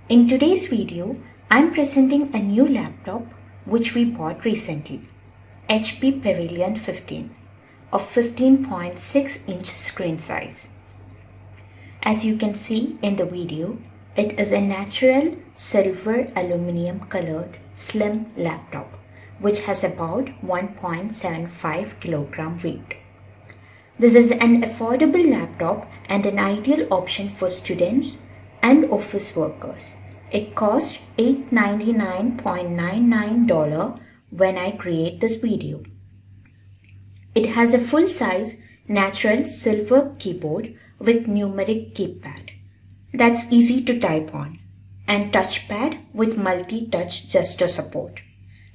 In today's video, I'm presenting a new laptop which we bought recently, HP Pavilion 15 of 15.6-inch screen size. As you can see in the video, it is a natural silver aluminum colored slim laptop which has about 1.75 kilogram weight. This is an affordable laptop and an ideal option for students and office workers. It cost $899.99 when I create this video. It has a full-size natural silver keyboard with numeric keypad that's easy to type on and touchpad with multi-touch gesture support.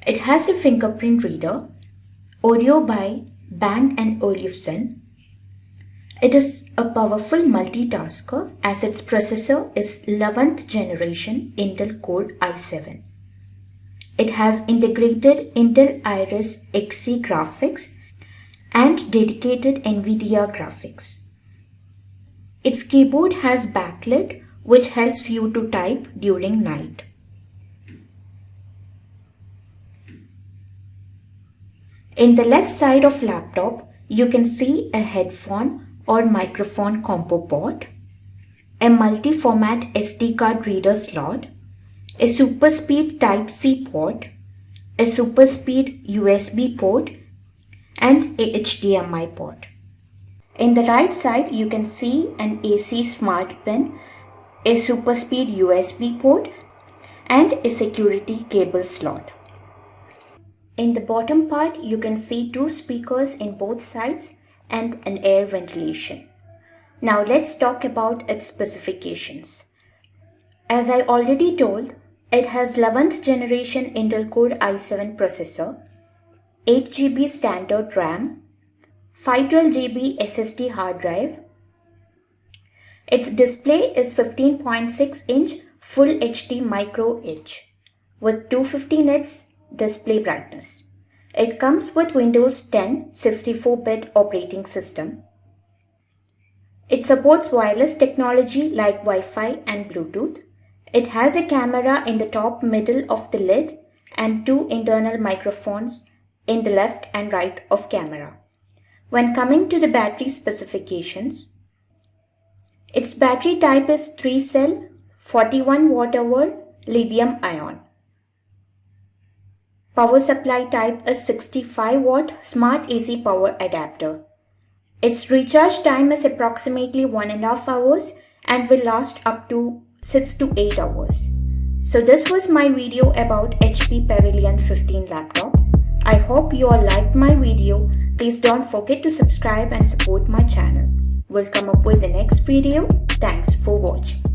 It has a fingerprint reader, audio by Bang & Olufsen. It is a powerful multitasker as its processor is 11th generation Intel Core i7. It has integrated Intel Iris Xe graphics and dedicated NVIDIA graphics. Its keyboard has backlit which helps you to type during night. In the left side of laptop, you can see a headphone or microphone combo port, a multi-format SD card reader slot, a super speed Type-C port, a super speed USB port, and a HDMI port. In the right side, you can see an AC smart pin, a super speed USB port, and a security cable slot. In the bottom part, you can see two speakers in both sides and an air ventilation. Now let's talk about its specifications. As I already told, it has 11th generation Intel Core i7 processor, 8 GB standard RAM, 512 GB SSD hard drive. Its display is 15.6-inch Full HD Micro Edge with 250 nits display brightness. It comes with Windows 10 64-bit operating system. It supports wireless technology like Wi-Fi and Bluetooth. It has a camera in the top middle of the lid and two internal microphones in the left and right of camera. When coming to the battery specifications, its battery type is 3-cell 41 Wh lithium ion. Power supply type is 65 watt smart AC power adapter. Its recharge time is approximately 1.5 hours and will last up to 6 to 8 hours. So this was my video about HP Pavilion 15 laptop. I hope you all liked my video. Please don't forget to subscribe and support my channel. We'll come up with the next video. Thanks for watching.